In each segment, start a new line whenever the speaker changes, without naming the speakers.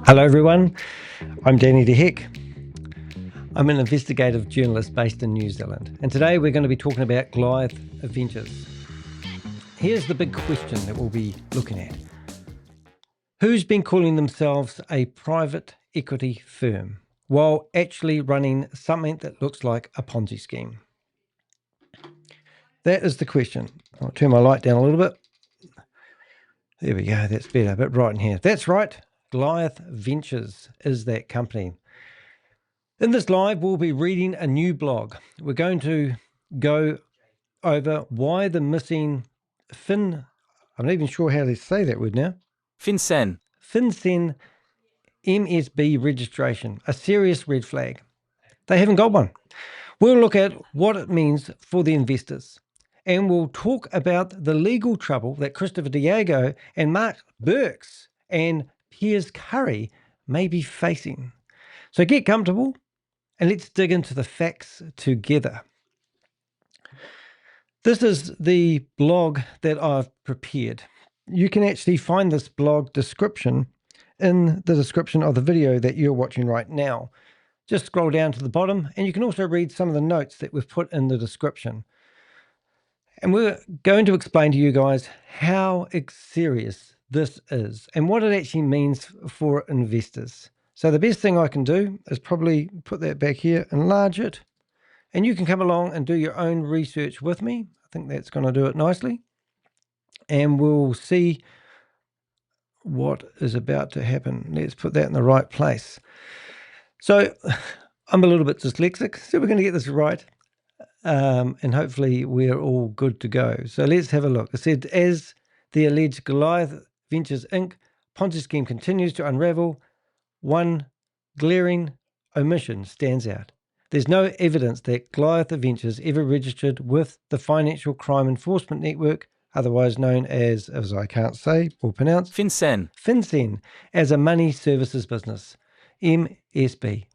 Hello everyone, I'm Danny DeHeck. I'm an investigative journalist based in New Zealand, and today we're going to be talking about Goliath Ventures. Here's the big question that we'll be looking at. Who's been calling themselves a private equity firm while actually running something that looks like a Ponzi scheme? That is the question. I'll turn my light down a little bit. There we go, that's better, a bit bright in here. That's right, Goliath Ventures is that company. In this live, we'll be reading a new blog. We're going to go over why the missing I'm not even sure how to say that word now.
FinCEN
MSB registration, a serious red flag. They haven't got one. We'll look at what it means for the investors. And we'll talk about the legal trouble that Chris Delgado and Burks and Piers Curry may be facing. So get comfortable and let's dig into the facts together. This is the blog that I've prepared. You can actually find this blog description in the description of the video that you're watching right now. Just scroll down to the bottom and you can also read some of the notes that we've put in the description. And we're going to explain to you guys how serious this is and what it actually means for investors. So the best thing I can do is probably put that back here, enlarge it, and you can come along and do your own research with me. I think that's going to do it nicely. And we'll see what is about to happen. Let's put that in the right place. So I'm a little bit dyslexic, so we're going to get this right. And hopefully we're all good to go. So let's have a look. It said, as the alleged Goliath Ventures Inc. Ponzi scheme continues to unravel, one glaring omission stands out. There's no evidence that Goliath Ventures ever registered with the Financial Crime Enforcement Network, otherwise known as I can't say or pronounce, FinCEN, as a money services business, MSB.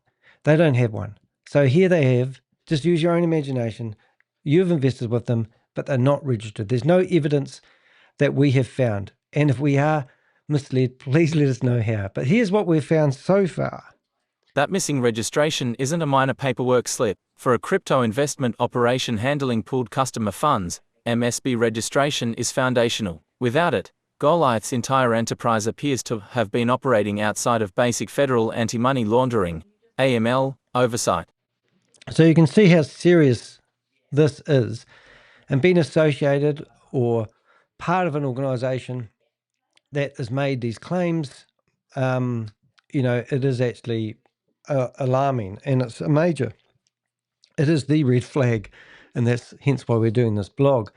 They don't have one. So here they have, just use your own imagination, you've invested with them, but they're not registered. There's no evidence that we have found. And if we are misled, please let us know how. But here's what we've found so far.
That missing registration isn't a minor paperwork slip. For a crypto investment operation handling pooled customer funds, MSB registration is foundational. Without it, Goliath's entire enterprise appears to have been operating outside of basic federal anti-money laundering, AML, oversight.
So you can see how serious this is, and being associated or part of an organization that has made these claims, it is actually alarming, and it's a major. It is the red flag, and that's hence why we're doing this blog.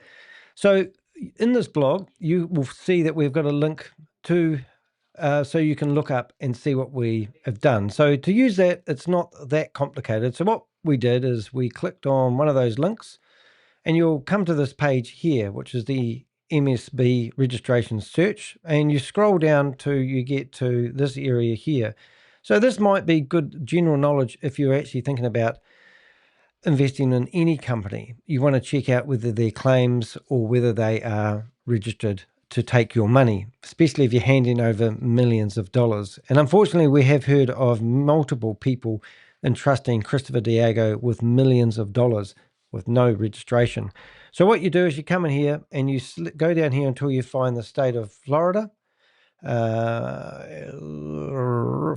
So in this blog, you will see that we've got a link to, so you can look up and see what we have done. So to use that, it's not that complicated. So what we did is we clicked on one of those links, and you'll come to this page here, which is the MSB registration search, and you scroll down to, you get to this area here. So this might be good general knowledge if you're actually thinking about investing in any company. You want to check out whether they're claims or whether they are registered to take your money, especially if you're handing over millions of dollars. And unfortunately, we have heard of multiple people entrusting Chris Delgado with millions of dollars with no registration. So what you do is you come in here and you go down here until you find the state of Florida.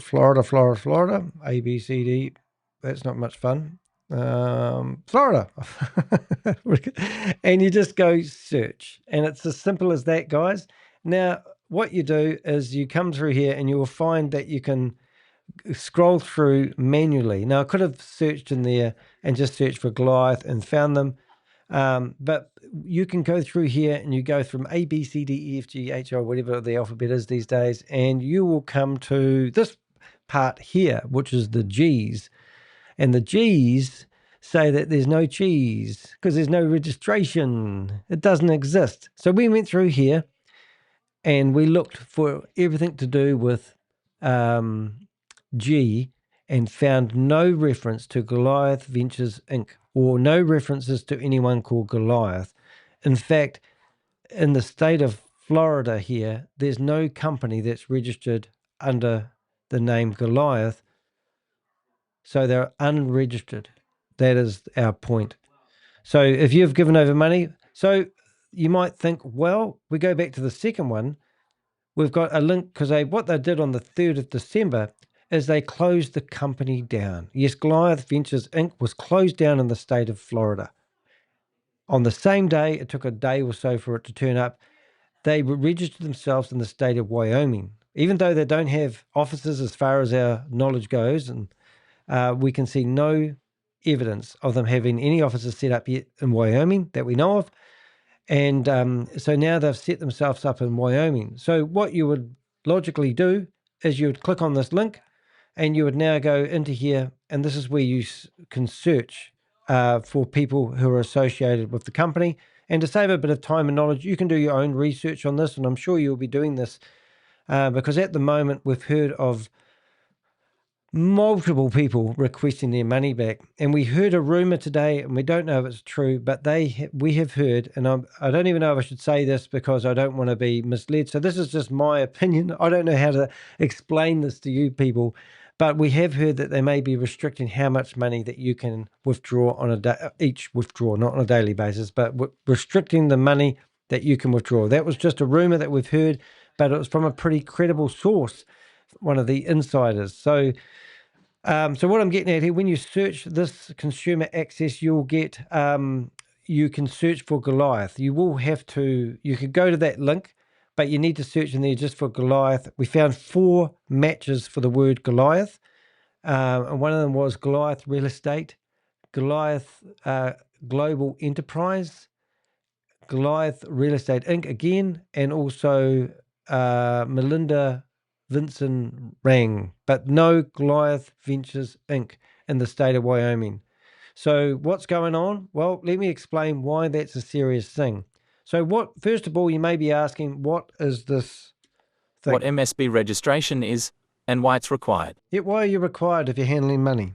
Florida, A, B, C, D. That's not much fun. Florida. And you just go search. And it's as simple as that, guys. Now, what you do is you come through here and you will find that you can scroll through manually. Now, I could have searched in there and just searched for Goliath and found them. But you can go through here and you go from A, B, C, D, E, F, G, H, I, whatever the alphabet is these days, and you will come to this part here, which is the G's. And the G's say that there's no cheese because there's no registration. It doesn't exist. So we went through here and we looked for everything to do with G and found no reference to Goliath Ventures Inc. or no references to anyone called Goliath. In fact, in the state of Florida here, there's no company that's registered under the name Goliath. So they're unregistered. That is our point. So if you've given over money, so you might think, well, we go back to the second one. We've got a link because what they did on the 3rd of December is they closed the company down. Yes, Goliath Ventures Inc. was closed down in the state of Florida. On the same day, it took a day or so for it to turn up. They registered themselves in the state of Wyoming, even though they don't have offices as far as our knowledge goes, and we can see no evidence of them having any offices set up yet in Wyoming that we know of. And so now they've set themselves up in Wyoming. So what you would logically do is you would click on this link and you would now go into here, and this is where you can search for people who are associated with the company. And to save a bit of time and knowledge, you can do your own research on this, and I'm sure you'll be doing this because at the moment we've heard of multiple people requesting their money back. And we heard a rumor today, and we don't know if it's true, but we have heard, and I don't even know if I should say this because I don't want to be misled. So this is just my opinion. I don't know how to explain this to you people, but we have heard that they may be restricting how much money that you can withdraw on each withdrawal, not on a daily basis, but restricting the money that you can withdraw. That was just a rumor that we've heard, but it was from a pretty credible source, one of the insiders. So what I'm getting at here, when you search this consumer access, you'll get, you can search for Goliath. You could go to that link, but you need to search in there just for Goliath. We found 4 matches for the word Goliath. And one of them was Goliath Real Estate, Goliath Global Enterprise, Goliath Real Estate Inc. again, and also Melinda Vincent Rang, but no Goliath Ventures Inc. in the state of Wyoming. So what's going on? Well, let me explain why that's a serious thing. So first of all, you may be asking, what is this thing?
What MSB registration is and why it's required.
Yet why are you required if you're handling money?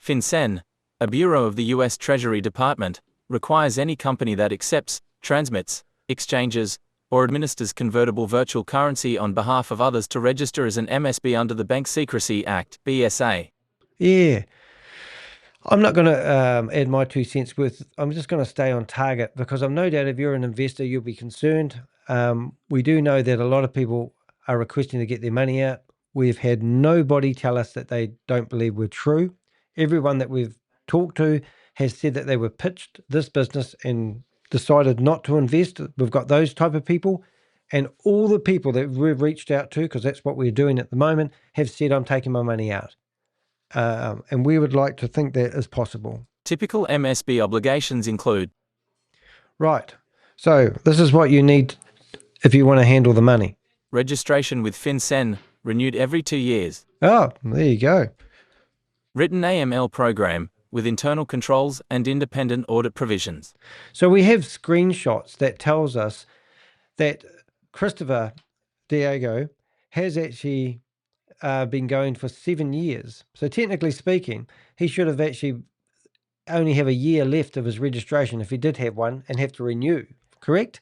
FinCEN, a bureau of the U.S. Treasury Department, requires any company that accepts, transmits, exchanges, or administers convertible virtual currency on behalf of others to register as an MSB under the Bank Secrecy Act, BSA.
Yeah. I'm not going to add my 2 cents worth. I'm just going to stay on target because I've no doubt if you're an investor, you'll be concerned. We do know that a lot of people are requesting to get their money out. We've had nobody tell us that they don't believe we're true. Everyone that we've talked to has said that they were pitched this business and decided not to invest. We've got those type of people, and all the people that we've reached out to, because that's what we're doing at the moment, have said, I'm taking my money out. And we would like to think that is possible.
Typical MSB obligations include.
Right. So this is what you need if you want to handle the money.
Registration with FinCEN, renewed every 2 years.
Oh, there you go.
Written AML program, with internal controls and independent audit provisions.
So we have screenshots that tells us that Chris Delgado has actually been going for 7 years. So technically speaking, he should have actually only have a year left of his registration if he did have one and have to renew, correct?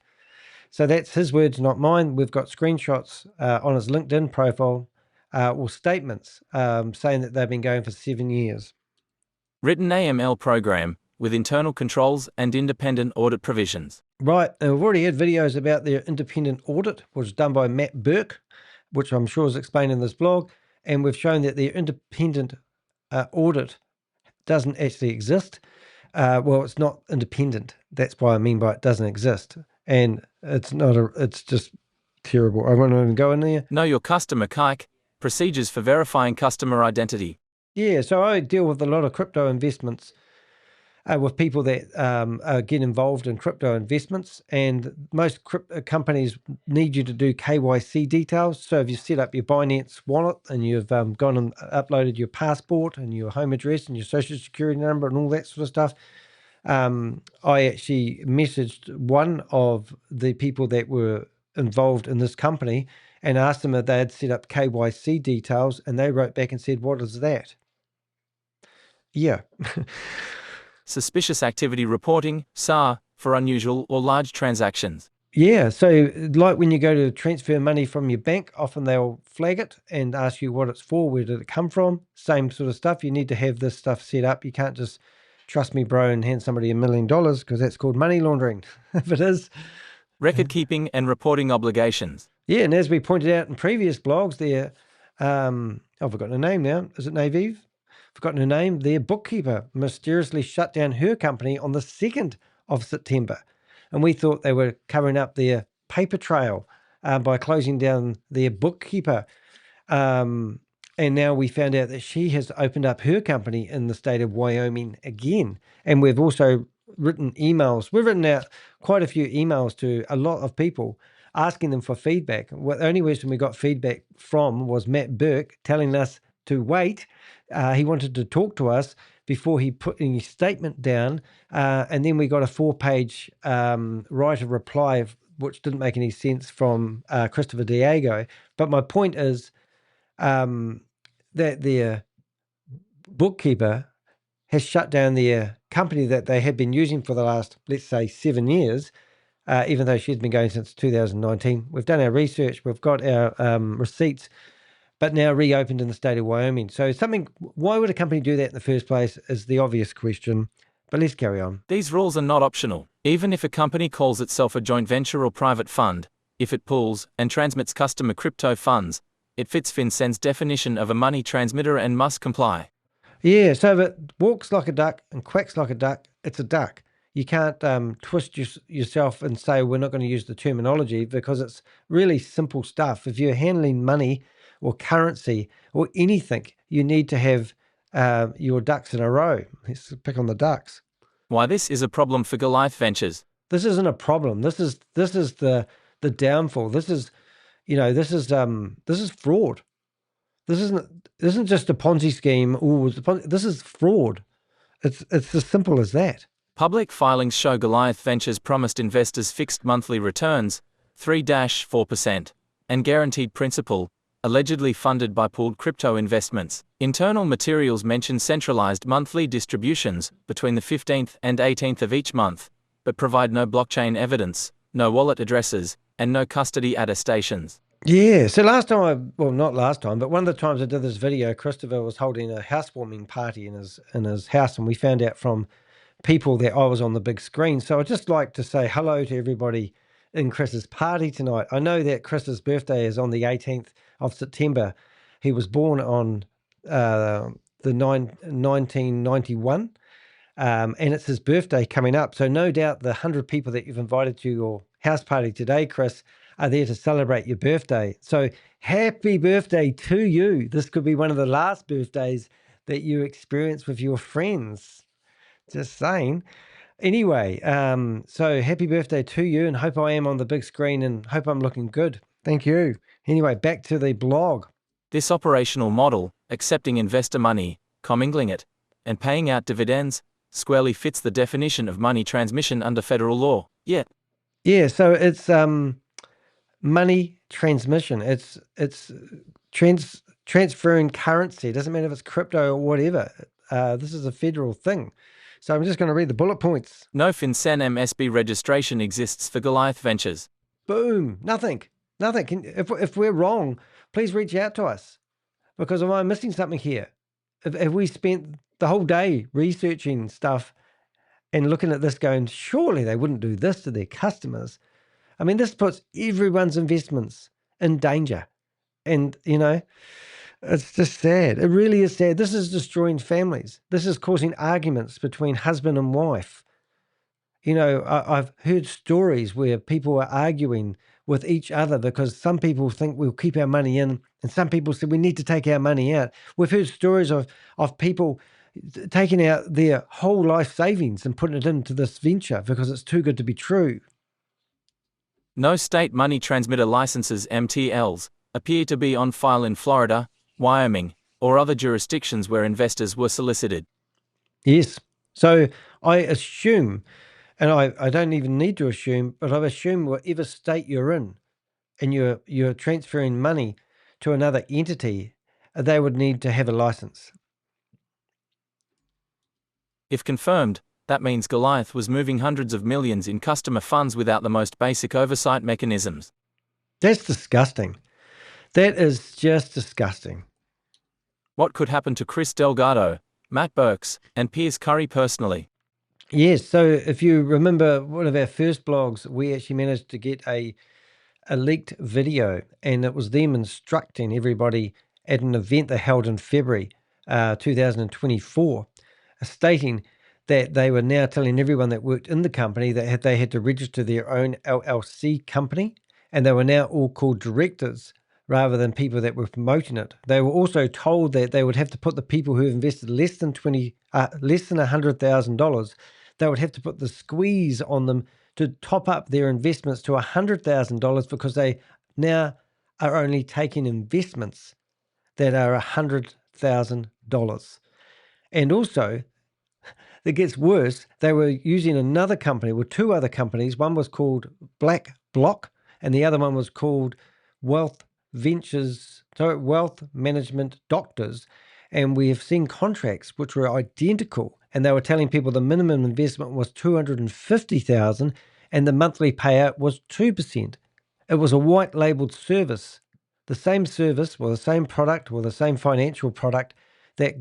So that's his words, not mine. We've got screenshots on his LinkedIn profile or statements saying that they've been going for 7 years.
Written AML program, with internal controls and independent audit provisions.
Right, and we've already had videos about their independent audit, which was done by Matt Burks, which I'm sure is explained in this blog, and we've shown that their independent audit doesn't actually exist. Well, it's not independent. That's what I mean by it doesn't exist. And it's just terrible. I won't even go in there.
Know your customer KIC, procedures for verifying customer identity.
Yeah, so I deal with a lot of crypto investments with people that get involved in crypto investments, and most crypto companies need you to do KYC details. So if you set up your Binance wallet and you've gone and uploaded your passport and your home address and your social security number and all that sort of stuff, I actually messaged one of the people that were involved in this company and asked them if they had set up KYC details, and they wrote back and said, "What is that?" Yeah.
Suspicious activity reporting, SAR, for unusual or large transactions.
Yeah, so like when you go to transfer money from your bank, often they'll flag it and ask you what it's for, where did it come from, same sort of stuff. You need to have this stuff set up. You can't just trust me, bro, and hand somebody $1 million because that's called money laundering. If it is.
Record keeping and reporting obligations.
Yeah, and as we pointed out in previous blogs, I've forgotten her name now. Is it Naviv? Forgotten her name. Their bookkeeper mysteriously shut down her company on the 2nd of September. And we thought they were covering up their paper trail by closing down their bookkeeper. And now we found out that she has opened up her company in the state of Wyoming again. And we've also written emails. We've written out quite a few emails to a lot of people asking them for feedback. Well, the only person we got feedback from was Matt Burke telling us to wait. He wanted to talk to us before he put any statement down. And then we got a 4-page writer reply, which didn't make any sense, from Christopher Diego. But my point is that their bookkeeper has shut down their company that they had been using for the last, let's say, 7 years, even though she's been going since 2019. We've done our research, we've got our receipts, but now reopened in the state of Wyoming. So why would a company do that in the first place is the obvious question, but let's carry on.
These rules are not optional. Even if a company calls itself a joint venture or private fund, if it pools and transmits customer crypto funds, it fits FinCEN's definition of a money transmitter and must comply.
Yeah, so if it walks like a duck and quacks like a duck, it's a duck. You can't twist yourself and say we're not going to use the terminology, because it's really simple stuff. If you're handling money or currency or anything, you need to have your ducks in a row. Let's pick on the ducks.
Why this is a problem for Goliath Ventures.
This isn't a problem. This is the downfall. This is fraud. This isn't just a Ponzi scheme. This is fraud. It's as simple as that.
Public filings show Goliath Ventures promised investors fixed monthly returns, 3-4%, and guaranteed principal, allegedly funded by pooled crypto investments. Internal materials mention centralized monthly distributions between the 15th and 18th of each month, but provide no blockchain evidence, no wallet addresses, and no custody attestations.
Yeah, so not last time, but one of the times I did this video, Christopher was holding a housewarming party in his house, and we found out from people that I was on the big screen. So I'd just like to say hello to everybody in Chris's party tonight. I know that Chris's birthday is on the 18th of September. He was born on the 1991, and it's his birthday coming up. So no doubt the 100 people that you've invited to your house party today, Chris, are there to celebrate your birthday. So happy birthday to you. This could be one of the last birthdays that you experience with your friends. Just saying. Anyway, so happy birthday to you, and hope I am on the big screen and hope I'm looking good. Thank you. Anyway, back to the blog.
This operational model, accepting investor money, commingling it, and paying out dividends, squarely fits the definition of money transmission under federal law. Yeah,
so it's money transmission. It's transferring currency. It doesn't matter if it's crypto or whatever. This is a federal thing. So I'm just going to read the bullet points.
No FinCEN MSB registration exists for Goliath Ventures.
Boom. Nothing. If we're wrong, please reach out to us, because am I missing something here? Have we spent the whole day researching stuff and looking at this going, surely they wouldn't do this to their customers? I mean, this puts everyone's investments in danger. And, it's just sad. It really is sad. This is destroying families. This is causing arguments between husband and wife. I've heard stories where people are arguing with each other because some people think we'll keep our money in and some people say we need to take our money out. We've heard stories of people taking out their whole life savings and putting it into this venture because it's too good to be true.
No state money transmitter licenses (MTLs) appear to be on file in Florida, Wyoming, or other jurisdictions where investors were solicited.
Yes. So I assume, and I don't even need to assume, but I assume whatever state you're in and you're transferring money to another entity, they would need to have a license.
If confirmed, That means Goliath was moving hundreds of millions in customer funds without the most basic oversight mechanisms.
That's disgusting. That is just disgusting.
What could happen to Chris Delgado, Matt Burks, and Piers Curry personally?
Yes, so if you remember one of our first blogs, we actually managed to get a leaked video, and it was them instructing everybody at an event they held in February 2024, stating that they were now telling everyone that worked in the company that they had to register their own LLC company, and they were now all called directors rather than people that were promoting it. They were also told that they would have to put the people who invested less than $100,000, they would have to put the squeeze on them to top up their investments to $100,000 because they now are only taking investments that are $100,000. And also, it gets worse. They were using another company, with two other companies. One was called Black Block, and the other one was called Wealth Ventures, so Wealth Management Doctors. And we have seen contracts which were identical, and they were telling people the minimum investment was $250,000 and the monthly payout was 2%. It was a white labeled service, the same service or the same product or the same financial product that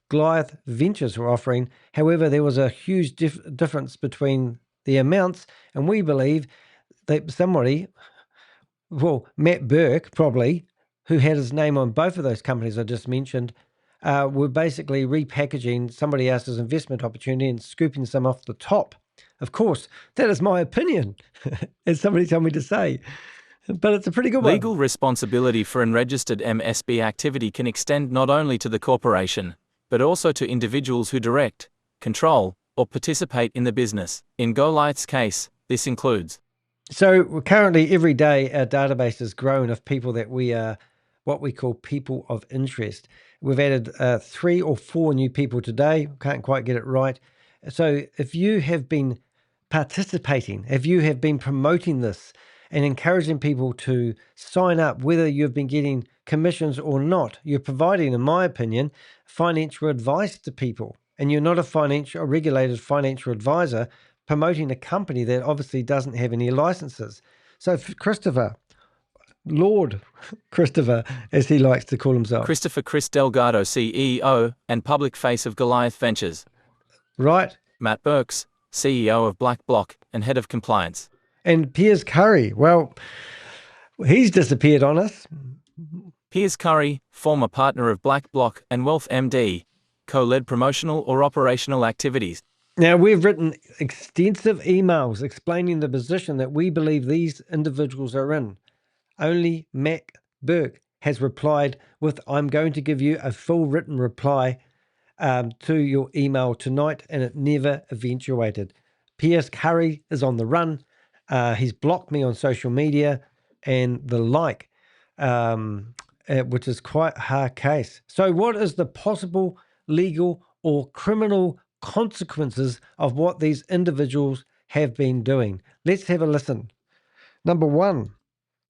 Goliath Ventures were offering. However, there was a huge difference between the amounts, and we believe that somebody, well, Matt Burke probably, who had his name on both of those companies I just mentioned, were basically repackaging somebody else's investment opportunity and scooping some off the top. Of course, that is my opinion, as somebody told me to say, but it's a pretty good one.
Legal responsibility for unregistered MSB activity can extend not only to the corporation, but also to individuals who direct, control, or participate in the business. In Goliath's case, this includes.
So currently, every day, our database has grown of people that we are what we call people of interest. We've added 3 or 4 new people today. Can't quite get it right. So if you have been participating, if you have been promoting this and encouraging people to sign up, whether you've been getting commissions or not, you're providing, in my opinion, financial advice to people. And you're not a regulated financial advisor promoting a company that obviously doesn't have any licenses. So Christopher, Lord Christopher, as he likes to call himself.
Christopher Chris Delgado, CEO and public face of Goliath Ventures.
Right.
Matt Burks, CEO of Black Block and head of compliance.
And Piers Curry, well, he's disappeared on us.
Piers Curry, former partner of Black Block and Wealth MD, co-led promotional or operational activities.
Now, we've written extensive emails explaining the position that we believe these individuals are in. Only Matt Burke has replied with, I'm going to give you a full written reply to your email tonight, and it never eventuated. Piers Curry is on the run. He's blocked me on social media and the like, which is quite a hard case. So what is the possible legal or criminal consequences of what these individuals have been doing? Let's have a listen. Number 1.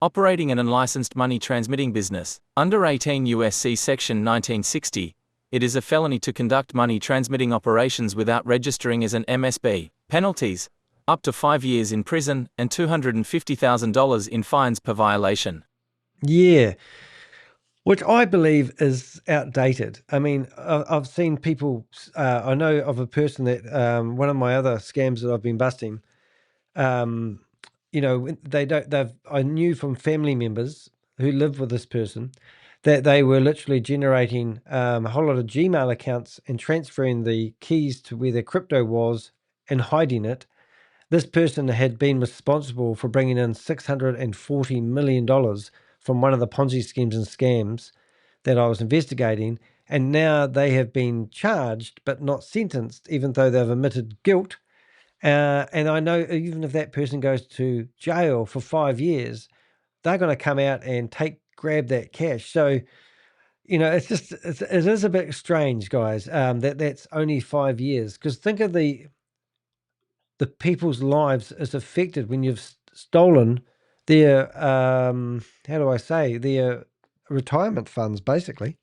Operating an unlicensed money transmitting business. Under 18 U.S.C. Section 1960, it is a felony to conduct money transmitting operations without registering as an MSB. Penalties: up to 5 years in prison and $250,000 in fines per violation.
Yeah, which I believe is outdated. I mean, I've seen people, I know of a person that, one of my other scams that I've been busting, I knew from family members who live with this person that they were literally generating a whole lot of Gmail accounts and transferring the keys to where their crypto was and hiding it. This person had been responsible for bringing in $640 million from one of the Ponzi schemes and scams that I was investigating. And now they have been charged, but not sentenced, even though they've admitted guilt. And I know even if that person goes to jail for 5 years, they're going to come out and grab that cash. So, it is a bit strange, guys, that's only 5 years. Because think of the people's lives is affected when you've stolen their, their retirement funds, basically.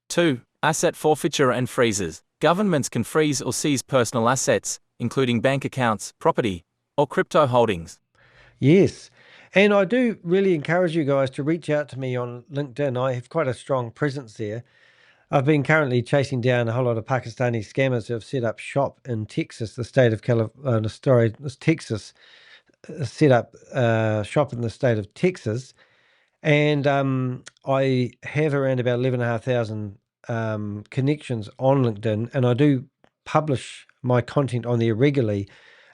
2. Asset forfeiture and freezes. Governments can freeze or seize personal assets, including bank accounts, property, or crypto holdings.
Yes. And I do really encourage you guys to reach out to me on LinkedIn. I have quite a strong presence there. I've been currently chasing down a whole lot of Pakistani scammers who have set up shop in Texas, the state of Texas, set up shop in the state of Texas. And I have around about 11,500 connections on LinkedIn, and I do publish my content on there regularly.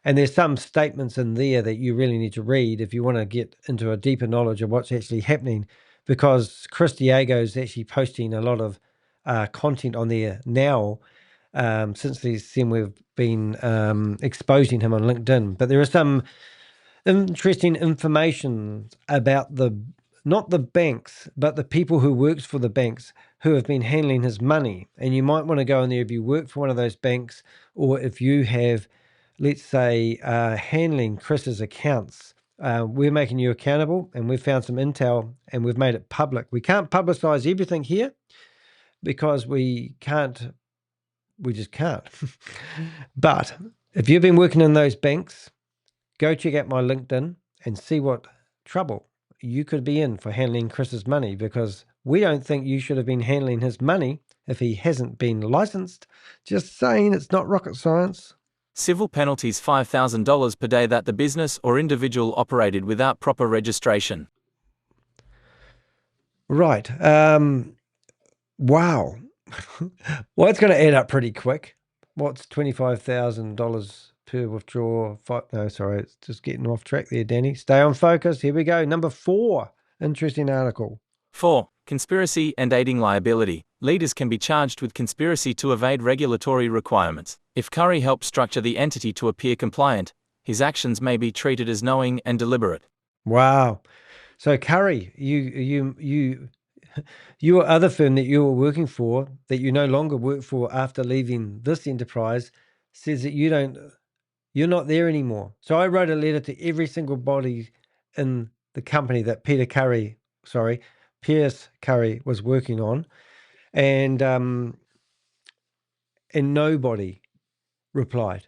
And there's some statements in there that you really need to read if you want to get into a deeper knowledge of what's actually happening, because Chris Delgado is actually posting a lot of content on there now since we've been exposing him on LinkedIn. But there is some interesting information about not the banks, but the people who works for the banks who have been handling his money. And you might want to go in there if you work for one of those banks, or if you have, let's say, handling Chris's accounts. We're making you accountable, and we've found some intel and we've made it public. We can't publicize everything here because we just can't. But if you've been working in those banks, go check out my LinkedIn and see what trouble you could be in for handling Chris's money, because we don't think you should have been handling his money if he hasn't been licensed. Just saying, it's not rocket science.
Civil penalties $5,000 per day that the business or individual operated without proper registration.
Right. Wow. Well, it's going to add up pretty quick. What's $25,000 per withdraw? It's just getting off track there, Danny. Stay on focus. Here we go. Number 4. Interesting article.
4. Conspiracy and aiding liability. Leaders can be charged with conspiracy to evade regulatory requirements. If Curry helped structure the entity to appear compliant, his actions may be treated as knowing and deliberate.
Wow. So Curry, your other firm that you were working for, that you no longer work for after leaving this enterprise, says that you're not there anymore. So I wrote a letter to every single body in the company that Piers Curry was working on, and nobody replied.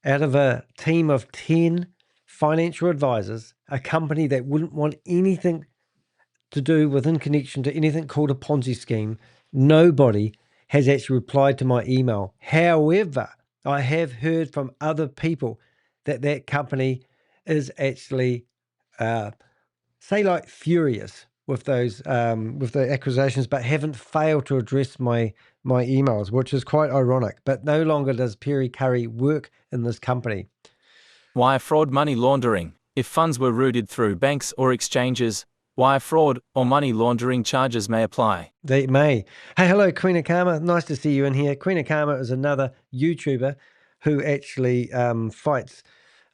Out of a team of 10 financial advisors, a company that wouldn't want anything to do within connection to anything called a Ponzi scheme, nobody has actually replied to my email. However, I have heard from other people that company is actually, furious with those with the accusations, but haven't failed to address my emails, which is quite ironic. But no longer does Piers Curry work in this company.
Wire fraud, money laundering. If funds were routed through banks or exchanges, wire fraud or money laundering charges may apply.
They may. Hey, hello, Queen of Karma. Nice to see you in here. Queen of Karma is another YouTuber who actually fights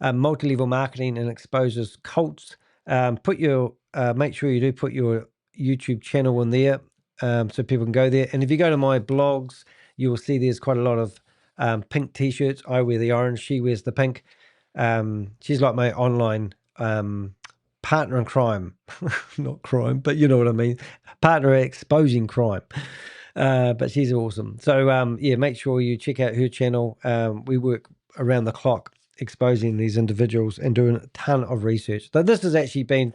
multi-level marketing and exposes cults. Make sure you do put your YouTube channel in there so people can go there. And if you go to my blogs, you will see there's quite a lot of pink t-shirts. I wear the orange, she wears the pink. She's like my online partner in crime. Not crime, but you know what I mean. Partner exposing crime. But she's awesome. So make sure you check out her channel. We work around the clock exposing these individuals and doing a ton of research. So this has actually been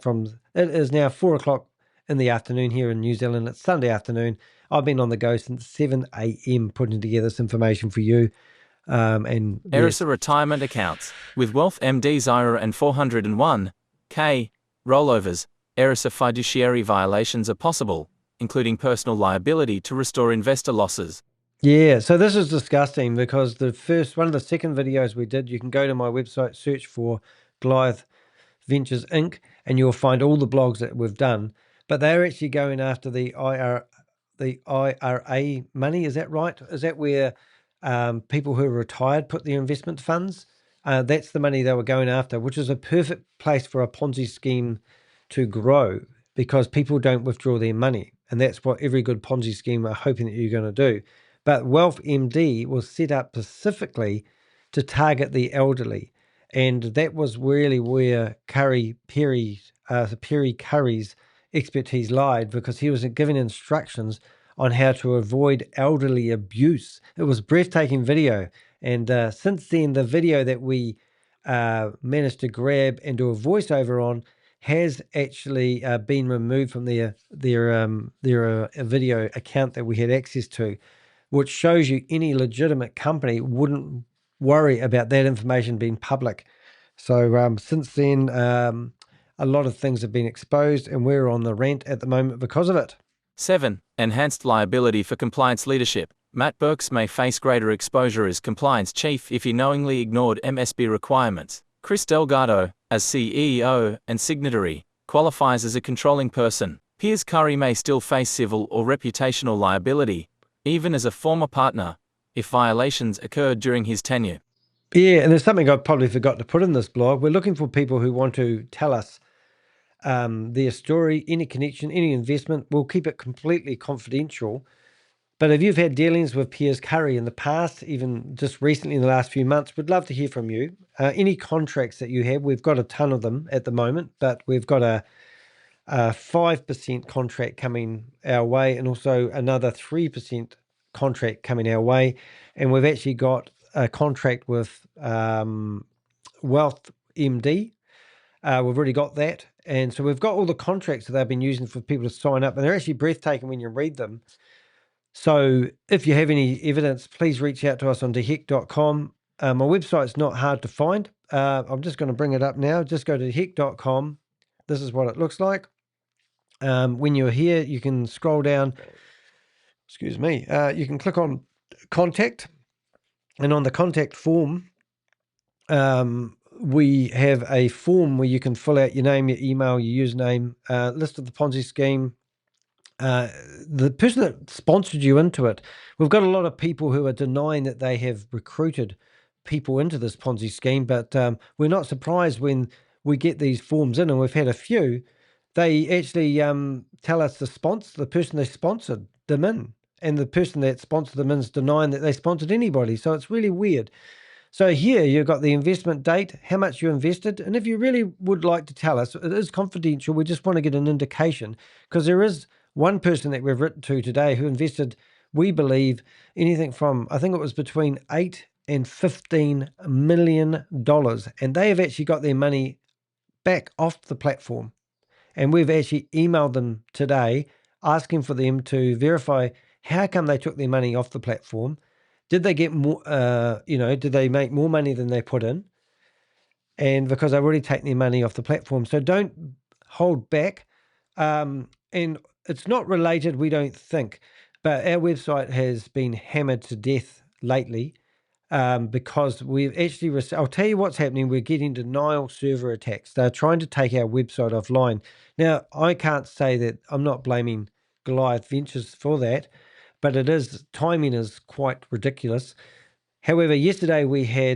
it is now 4 o'clock in the afternoon here in New Zealand. It's Sunday afternoon. I've been on the go since 7 a.m. putting together this information for you.
ERISA retirement accounts. With Wealth MD's IRA and 401k rollovers, ERISA fiduciary violations are possible, including personal liability to restore investor losses.
Yeah, so this is disgusting because one of the second videos we did, you can go to my website, search for Goliath Ventures Inc., and you'll find all the blogs that we've done. But they're actually going after the IRA money. Is that right? Is that where people who are retired put their investment funds? That's the money they were going after, which is a perfect place for a Ponzi scheme to grow, because people don't withdraw their money. And that's what every good Ponzi scheme are hoping that you're going to do. But Wealth MD was set up specifically to target the elderly. And that was really where Piers Curry's expertise lied, because he was giving instructions on how to avoid elderly abuse. It was a breathtaking video. And since then, the video that we managed to grab and do a voiceover on has actually been removed from their video account that we had access to, which shows you any legitimate company wouldn't worry about that information being public. So since then, a lot of things have been exposed, and we're on the rant at the moment because of it.
7. Enhanced liability for compliance leadership. Matt Burks may face greater exposure as compliance chief if he knowingly ignored MSB requirements. Chris Delgado, as CEO and signatory, qualifies as a controlling person. Piers Curry may still face civil or reputational liability, even as a former partner, if violations occurred during his tenure.
Yeah, and there's something I probably forgot to put in this blog. We're looking for people who want to tell us their story, any connection, any investment. We'll keep it completely confidential. But if you've had dealings with Piers Curry in the past, even just recently in the last few months, we'd love to hear from you. Any contracts that you have, we've got a ton of them at the moment, but we've got a 5% contract coming our way and also another 3% contract coming our way. And we've actually got a contract with Wealth MD. We've already got that. And so we've got all the contracts that they've been using for people to sign up, and they're actually breathtaking when you read them. So if you have any evidence, please reach out to us on deheck.com. My website's not hard to find. I'm just going to bring it up now. Just go to deheck.com. This is what it looks like. When you're here, you can scroll down. Excuse me. You can click on contact, and on the contact form, we have a form where you can fill out your name, your email, your username, list of the Ponzi scheme, the person that sponsored you into it. We've got a lot of people who are denying that they have recruited people into this Ponzi scheme, but we're not surprised when we get these forms in, and we've had a few. They actually tell us the person they sponsored them in, and the person that sponsored them in is denying that they sponsored anybody. So it's really weird. So here you've got the investment date, how much you invested, and if you really would like to tell us, it is confidential. We just want to get an indication, because there is one person that we've written to today who invested, we believe, anything from, I think it was between $8 and $15 million, and they have actually got their money back off the platform. And we've actually emailed them today asking for them to verify how come they took their money off the platform. Did they get more, did they make more money than they put in? And because they've already taken their money off the platform. So don't hold back. And it's not related, we don't think. But our website has been hammered to death lately because we've actually, I'll tell you what's happening. We're getting denial server attacks. They're trying to take our website offline. Now, I can't say that, I'm not blaming Goliath Ventures for that, but timing is quite ridiculous. However, yesterday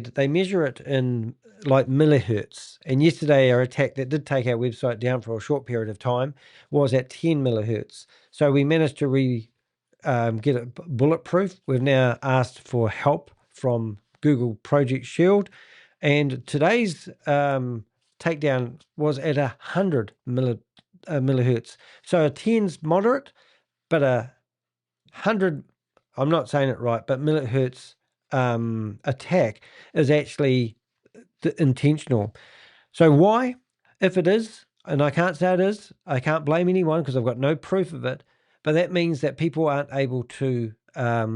they measure it in like millihertz. And yesterday our attack that did take our website down for a short period of time was at 10 millihertz. So we managed to get it bulletproof. We've now asked for help from Google Project Shield. And today's takedown was at 100 millihertz. So a 10's moderate, but a 100, I'm not saying it right, but millihertz attack is actually intentional. So why? If it is, and I can't say it is, I can't blame anyone because I've got no proof of it, but that means that people aren't able to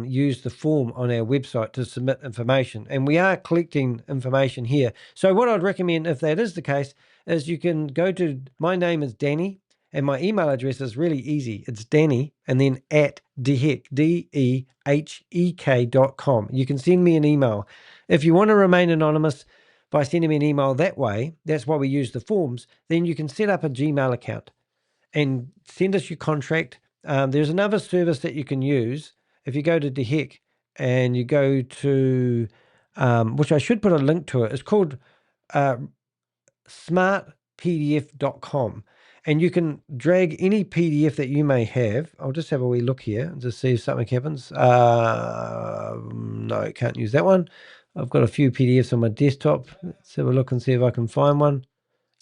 use the form on our website to submit information. And we are collecting information here. So what I'd recommend, if that is the case, is you can go to, my name is Danny, and my email address is really easy. It's Danny, and then at Dehek, DEHEK.com. You can send me an email. If you want to remain anonymous by sending me an email that way, that's why we use the forms, then you can set up a Gmail account and send us your contract. There's another service that you can use. If you go to Dehek and you go to, which I should put a link to it, it's called smartpdf.com. And you can drag any PDF that you may have. I'll just have a wee look here and just see if something happens. No, can't use that one. I've got a few PDFs on my desktop. Let's have a look and see if I can find one.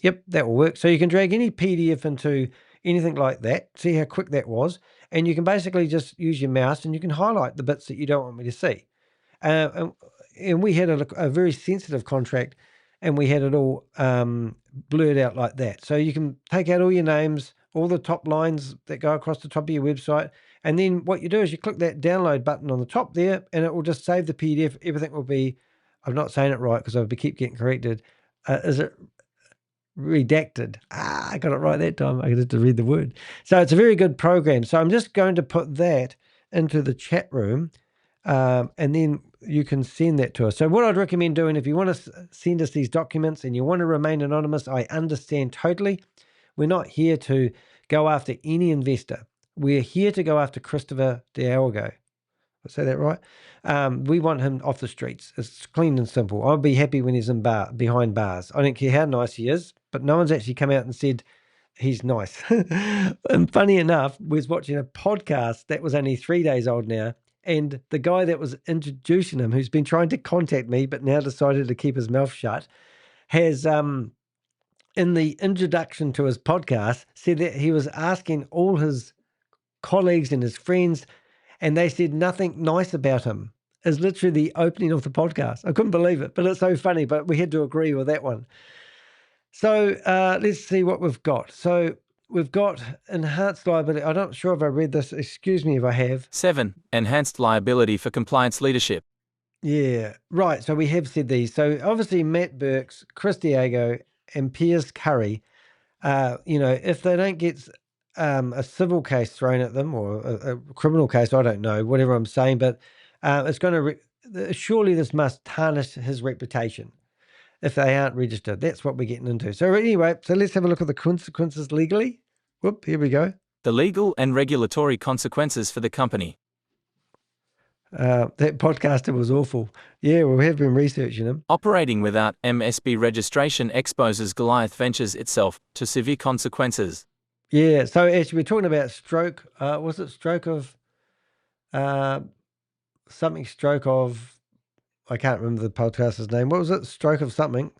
Yep, that will work. So you can drag any PDF into anything like that. See how quick that was. And you can basically just use your mouse and you can highlight the bits that you don't want me to see. And and we had a very sensitive contract, and we had it all blurred out like that. So you can take out all your names, all the top lines that go across the top of your website, and then what you do is you click that download button on the top there, and it will just save the PDF. Everything will be, I'm not saying it right because I keep getting corrected. Is it redacted? I got it right that time. I had to read the word. So it's a very good program. So I'm just going to put that into the chat room, and then you can send that to us. So what I'd recommend doing, if you want to send us these documents and you want to remain anonymous, I understand totally. We're not here to go after any investor. We're here to go after Christopher Delgado. I say that right? We want him off the streets. It's clean and simple. I'll be happy when he's behind bars. I don't care how nice he is, but no one's actually come out and said he's nice. And funny enough, we was watching a podcast that was only 3 days old now, and the guy that was introducing him, who's been trying to contact me but now decided to keep his mouth shut, has in the introduction to his podcast said that he was asking all his colleagues and his friends, and they said nothing nice about him. Is literally the opening of the podcast. I couldn't believe it, but it's so funny, but we had to agree with that one. So let's see what we've got. So we've got enhanced liability. I'm not sure if I read this. Excuse me if I have.
7. Enhanced liability for compliance leadership.
Yeah, right. So we have said these. So obviously Matt Burks, Chris Delgado, and Piers Curry, if they don't get a civil case thrown at them or a criminal case, I don't know, whatever I'm saying, but it's going to, surely this must tarnish his reputation if they aren't registered. That's what we're getting into. So anyway, so let's have a look at the consequences legally. Whoop, here we go.
The legal and regulatory consequences for the company.
That podcaster was awful. Yeah, we have been researching him.
Operating without MSB registration exposes Goliath Ventures itself to severe consequences.
Yeah, so actually we're talking about stroke. Was it stroke of something? Stroke of, I can't remember the podcaster's name. What was it? Stroke of something.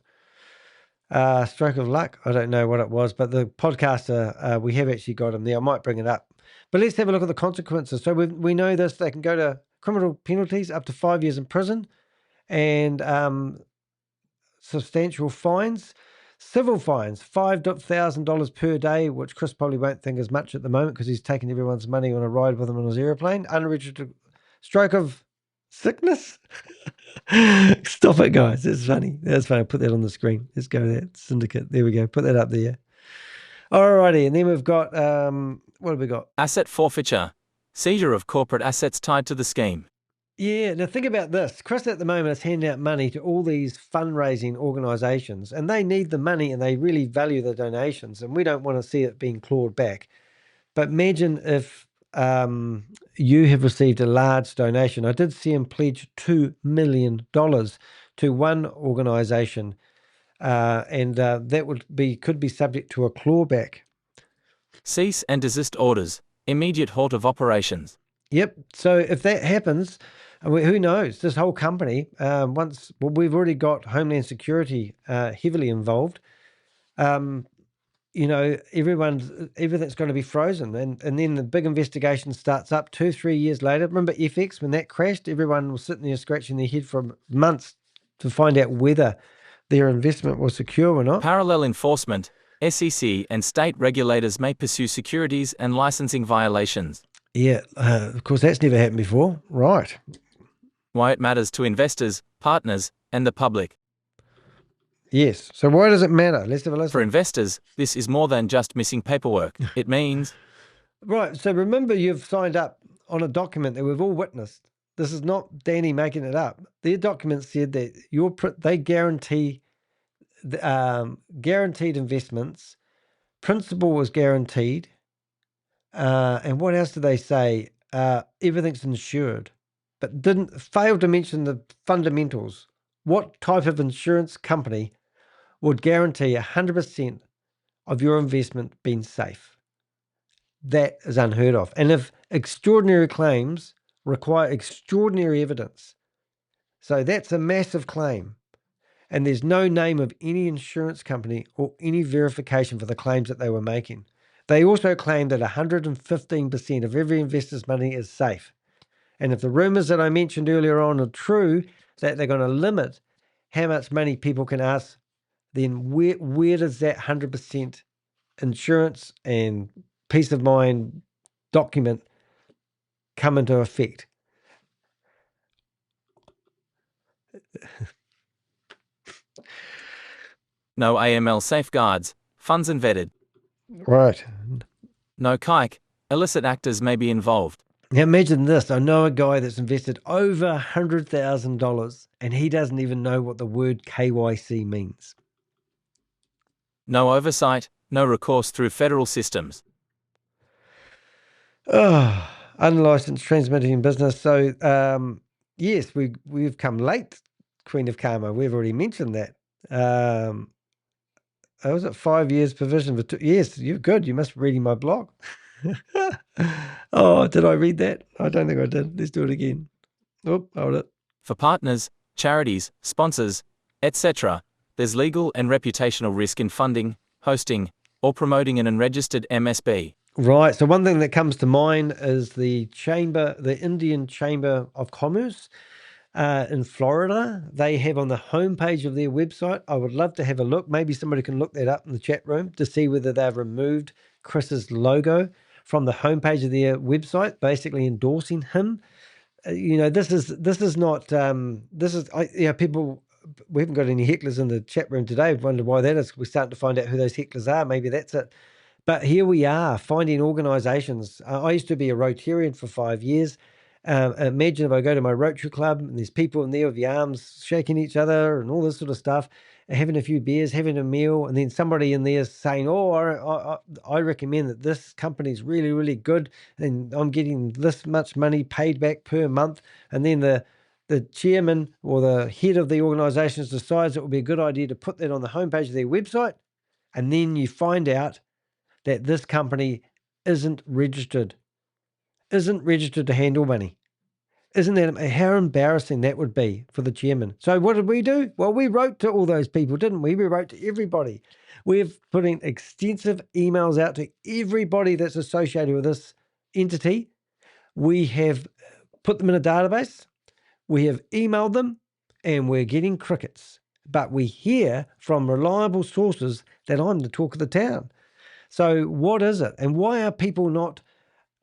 Stroke of luck. I don't know what it was, but the podcaster, we have actually got him there. I might bring it up. But let's have a look at the consequences. So we know this. They can go to criminal penalties up to 5 years in prison, and substantial fines. Civil fines, $5,000 per day, which Chris probably won't think is much at the moment because he's taking everyone's money on a ride with him on his aeroplane. Unregistered stroke of sickness. Stop it, guys. It's funny. That's funny. I'll put that on the screen. Let's go to that syndicate. There we go. Put that up there. Alrighty. And then we've got, what have we got?
Asset forfeiture. Seizure of corporate assets tied to the scheme.
Yeah, now think about this. Chris at the moment is handing out money to all these fundraising organisations, and they need the money and they really value the donations, and we don't want to see it being clawed back. But imagine if you have received a large donation. I did see him pledge $2 million to one organisation, and that could be subject to a clawback.
Cease and desist orders. Immediate halt of operations.
Yep. So if that happens, who knows? This whole company, we've already got Homeland Security heavily involved. Everything's going to be frozen, and then the big investigation starts up 2-3 years later. Remember FX when that crashed? Everyone was sitting there scratching their head for months to find out whether their investment was secure or not.
Parallel enforcement. SEC and state regulators may pursue securities and licensing violations.
Yeah, of course, that's never happened before. Right.
Why it matters to investors, partners, and the public.
Yes. So why does it matter? Let's have a listen.
For investors, this is more than just missing paperwork. It means...
Right. So remember, you've signed up on a document that we've all witnessed. This is not Danny making it up. Their document said that they guarantee guaranteed investments. Principal was guaranteed. And what else did they say? Everything's insured, but failed to mention the fundamentals. What type of insurance company would guarantee 100% of your investment being safe? That is unheard of. And if extraordinary claims require extraordinary evidence, so that's a massive claim. And there's no name of any insurance company or any verification for the claims that they were making. They also claim that 115% of every investor's money is safe. And if the rumors that I mentioned earlier on are true, that they're going to limit how much money people can ask, then where does that 100% insurance and peace of mind document come into effect?
No AML safeguards, funds unvetted.
Right.
No kike, illicit actors may be involved.
Now imagine this. I know a guy that's invested over $100,000 and he doesn't even know what the word KYC means.
No oversight, no recourse through federal systems.
Oh, unlicensed transmitting business. So, yes, we've come late, Queen of Karma. We've already mentioned that. Was it 5 years provision for 2? Yes, you're good. You must be reading my blog. Oh, did I read that? I don't think I did. Let's do it again. Oh, hold it.
For partners, charities, sponsors, etc., there's legal and reputational risk in funding, hosting, or promoting an unregistered MSB.
Right. So one thing that comes to mind is the Indian Chamber of Commerce in Florida. They have on the homepage of their website. I would love to have a look. Maybe somebody can look that up in the chat room to see whether they've removed Chris's logo from the homepage of their website, basically endorsing him. This is not people. We haven't got any hecklers in the chat room today. I've wondered why that is. We're starting to find out who those hecklers are. Maybe that's it. But here we are finding organisations. I used to be a Rotarian for 5 years. Imagine if I go to my Rotary Club and there's people in there with the arms shaking each other and all this sort of stuff, having a few beers, having a meal, and then somebody in there saying, oh, I recommend that this company's really, really good and I'm getting this much money paid back per month. And then the chairman or the head of the organisation decides it would be a good idea to put that on the homepage of their website. And then you find out that this company isn't registered to handle money. Isn't that how embarrassing that would be for the chairman? So what did we do? Well, we wrote to all those people, didn't we? We wrote to everybody. We've put in extensive emails out to everybody that's associated with this entity. We have put them in a database. We have emailed them and we're getting crickets. But we hear from reliable sources that I'm the talk of the town. So what is it? And why are people not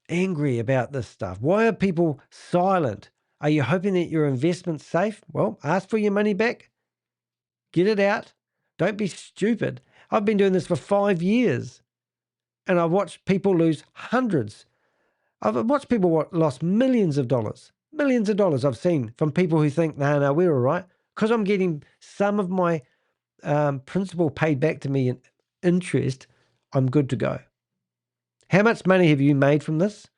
angry about this stuff? Why are people silent? Are you hoping that your investment's safe? Well, ask for your money back. Get it out. Don't be stupid. I've been doing this for 5 years and I've watched people lose hundreds. I've watched people lost millions of dollars. Millions of dollars I've seen from people who think, no, we're all right. Because I'm getting some of my principal paid back to me in interest, I'm good to go. How much money have you made from this?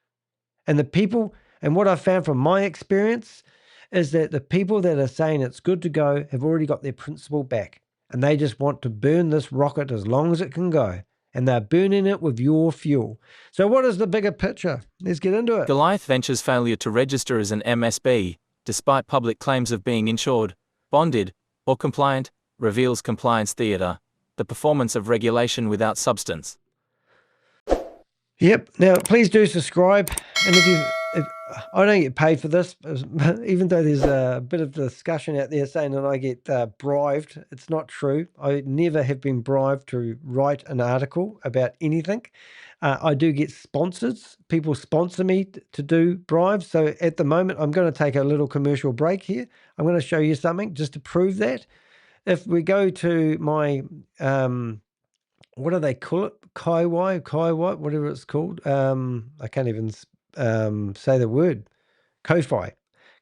And the people, and what I've found from my experience is that the people that are saying it's good to go have already got their principal back and they just want to burn this rocket as long as it can go. And they're burning it with your fuel. So what is the bigger picture? Let's get into it.
Goliath Ventures' failure to register as an MSB, despite public claims of being insured, bonded, or compliant, reveals compliance theatre, the performance of regulation without substance.
Yep. Now, please do subscribe. And if I don't get paid for this, even though there's a bit of discussion out there saying that I get bribed, it's not true. I never have been bribed to write an article about anything. I do get sponsors. People sponsor me to do bribes. So at the moment, I'm going to take a little commercial break here. I'm going to show you something just to prove that. If we go to my... what do they call it? Kai, whatever it's called. I can't even say the word. Ko-Fi.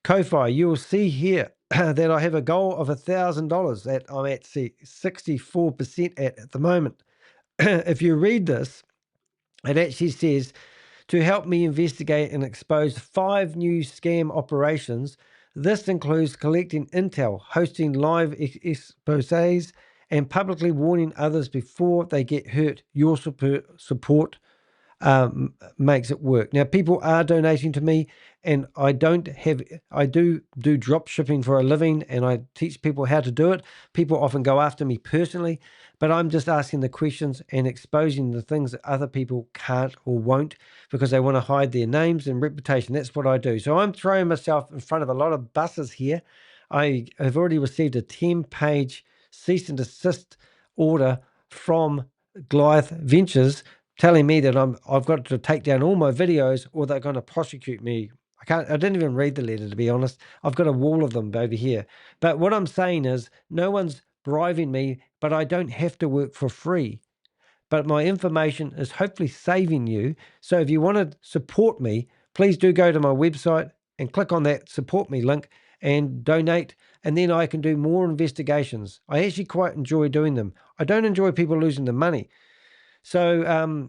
Ko-Fi, you will see here that I have a goal of $1,000 that I'm at 64% at the moment. If you read this, it actually says, to help me investigate and expose 5 new scam operations. This includes collecting intel, hosting live exposés, and publicly warning others before they get hurt. Your support makes it work. Now, people are donating to me, and I do drop shipping for a living, and I teach people how to do it. People often go after me personally, but I'm just asking the questions and exposing the things that other people can't or won't because they want to hide their names and reputation. That's what I do. So I'm throwing myself in front of a lot of buses here. I have already received a 10-page cease and desist order from Goliath Ventures telling me that I've got to take down all my videos or they're going to prosecute me. I didn't even read the letter, to be honest. I've got a wall of them over here. But what I'm saying is no one's bribing me, but I don't have to work for free. But my information is hopefully saving you. So if you want to support me, please do go to my website and click on that support me link and donate. And then I can do more investigations. I actually quite enjoy doing them. I don't enjoy people losing their money. So,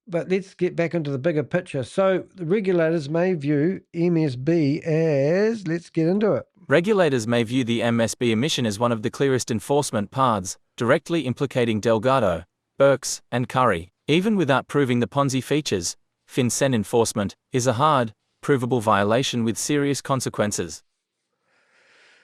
but let's get back into the bigger picture. So the regulators may view MSB as, let's get into it.
Regulators may view the MSB omission as one of the clearest enforcement paths, directly implicating Delgado, Burks, and Curry. Even without proving the Ponzi features, FinCEN enforcement is a hard, provable violation with serious consequences.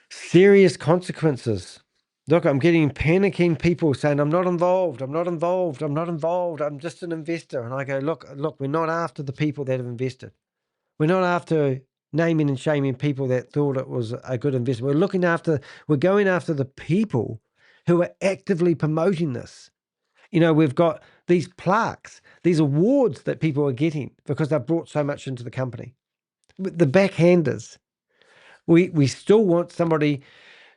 Serious consequences. Look, I'm getting panicking people saying, I'm not involved, I'm not involved, I'm not involved, I'm just an investor. And I go, look, we're not after the people that have invested. We're not after naming and shaming people that thought it was a good investment. We're going after the people who are actively promoting this. You know, we've got these plaques, these awards that people are getting because they've brought so much into the company. The backhanders. We still want somebody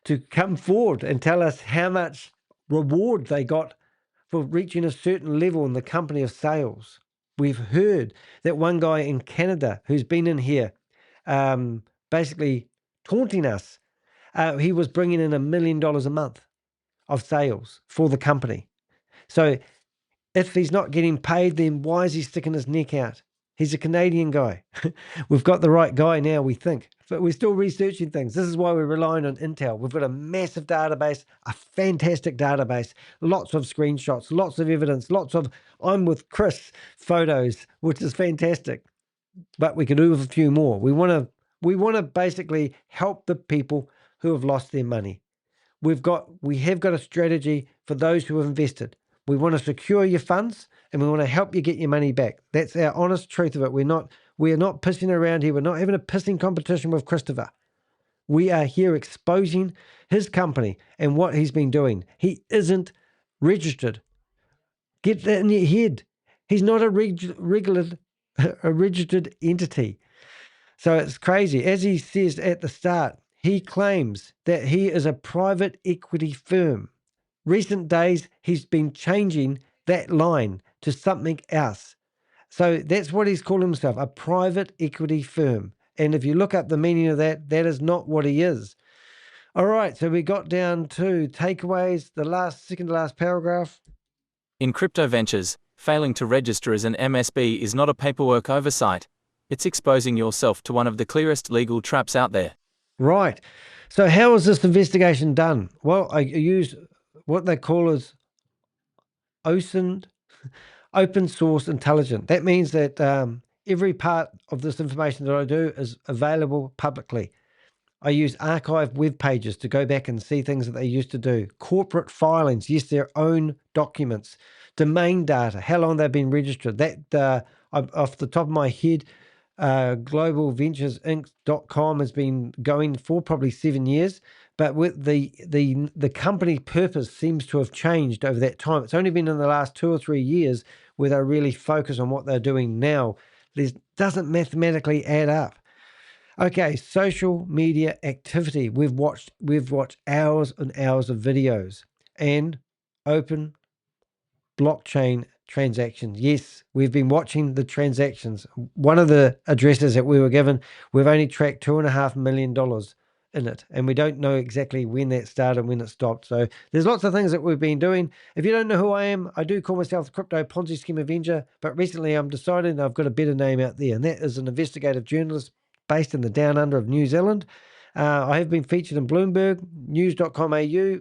to come forward and tell us how much reward they got for reaching a certain level in the company of sales. We've heard that one guy in Canada who's been in here basically taunting us. He was bringing in $1 million a month of sales for the company. So if he's not getting paid, then why is he sticking his neck out? He's a Canadian guy. We've got the right guy now, we think, but we're still researching things. This is why we're relying on intel. We've got a massive database, a fantastic database, lots of screenshots, lots of evidence, lots of I'm with Chris photos, which is fantastic. But we could do with a few more. We want to basically help the people who have lost their money. We have got a strategy for those who have invested. We want to secure your funds and we want to help you get your money back. That's our honest truth of it. We are not pissing around here. We're not having a pissing competition with Christopher. We are here exposing his company and what he's been doing. He isn't registered. Get that in your head. He's not a registered entity. So it's crazy. As he says at the start, he claims that he is a private equity firm. Recent days, he's been changing that line to something else. So that's what he's called himself, a private equity firm. And if you look up the meaning of that, that is not what he is. All right, so we got down to takeaways, the second to last paragraph.
In crypto ventures, failing to register as an MSB is not a paperwork oversight. It's exposing yourself to one of the clearest legal traps out there.
Right. So how is this investigation done? Well, I use what they call as open source intelligence. That means that every part of this information that I do is available publicly. I use archived web pages to go back and see things that they used to do. Corporate filings, yes, their own documents. Domain data, how long they've been registered. That off the top of my head, globalventuresinc.com has been going for probably 7 years, but with the company purpose seems to have changed over that time. It's only been in the last 2 or 3 years where they really focus on what they're doing now. This doesn't mathematically add up. Okay, social media activity. We've watched hours and hours of videos and open blockchain transactions. Yes, we've been watching the transactions. One of the addresses that we were given, we've only tracked $2.5 million in it, and we don't know exactly when that started and when it stopped. So there's lots of things that we've been doing. If you don't know who I am, I do call myself the Crypto Ponzi Scheme Avenger, but recently I'm deciding I've got a better name out there, and that is an investigative journalist based in the down under of New Zealand. I have been featured in Bloomberg, news.com.au,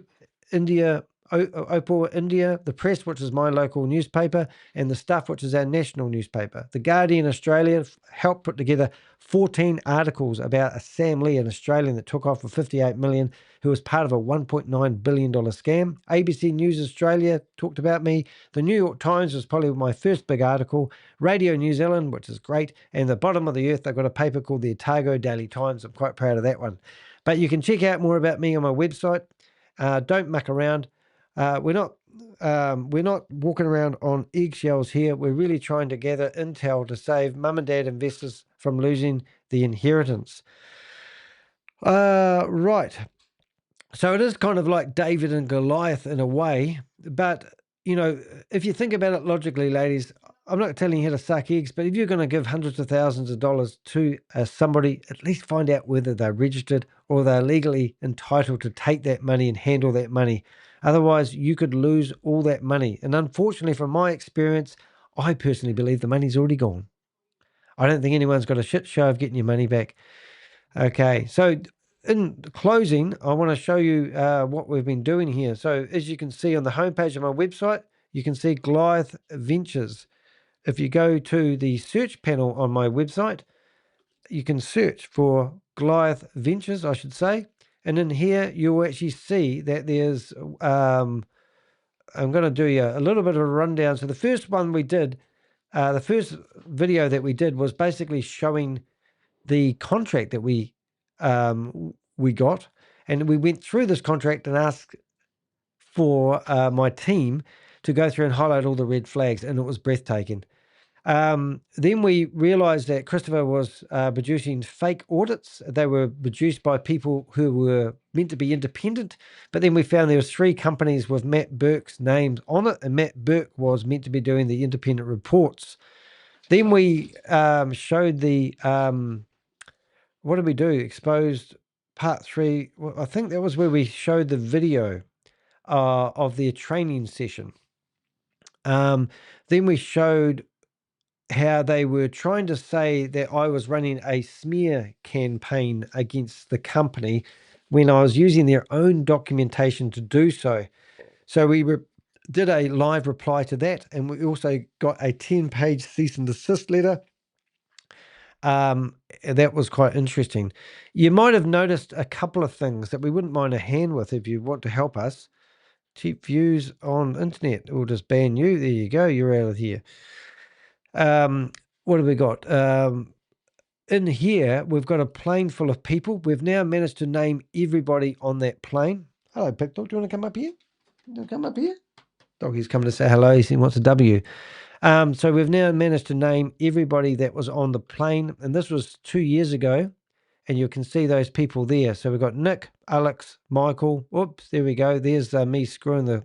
India, Opal India, The Press, which is my local newspaper, and The Stuff, which is our national newspaper. The Guardian Australia helped put together 14 articles about a Sam Lee, an Australian that took off for $58 million, who was part of a $1.9 billion scam. ABC News Australia talked about me. The New York Times was probably my first big article. Radio New Zealand, which is great. And the bottom of the earth, they've got a paper called the Otago Daily Times. I'm quite proud of that one. But you can check out more about me on my website. Don't muck around. We're not walking around on eggshells here. We're really trying to gather intel to save mum and dad investors from losing the inheritance. Right. So it is kind of like David and Goliath in a way, but if you think about it logically, ladies, I'm not telling you how to suck eggs, but if you're going to give hundreds of thousands of dollars to somebody, at least find out whether they're registered or they're legally entitled to take that money and handle that money. Otherwise, you could lose all that money. And unfortunately, from my experience, I personally believe the money's already gone. I don't think anyone's got a shit show of getting your money back. Okay, so in closing, I want to show you what we've been doing here. So as you can see on the homepage of my website, you can see Goliath Ventures. If you go to the search panel on my website, you can search for Goliath Ventures, I should say. And in here, you'll actually see that there's, I'm going to do you a little bit of a rundown. So the first one we did, the first video that we did was basically showing the contract that we got, and we went through this contract and asked for my team to go through and highlight all the red flags, and it was breathtaking. Then we realized that Christopher was producing fake audits. They were produced by people who were meant to be independent, but then we found there was 3 companies with Matt Burks' names on it, and Matt Burke was meant to be doing the independent reports. Then we showed the what did we do? Exposed part 3. Well, I think that was where we showed the video of their training session. Then we showed how they were trying to say that I was running a smear campaign against the company when I was using their own documentation to do so. So we did a live reply to that, and we also got a 10-page cease and desist letter. That was quite interesting. You might have noticed a couple of things that we wouldn't mind a hand with if you want to help us. Cheap views on internet. We'll just ban you. There you go. You're out of here. What have we got? In here, we've got a plane full of people. We've now managed to name everybody on that plane. Hello, Pig Dog. Do you want to come up here? You want to come up here? Doggy's coming to say hello. He wants a W. So we've now managed to name everybody that was on the plane, and this was 2 years ago, and you can see those people there. So we've got Nick, Alex, Michael. Oops, there we go. There's me screwing the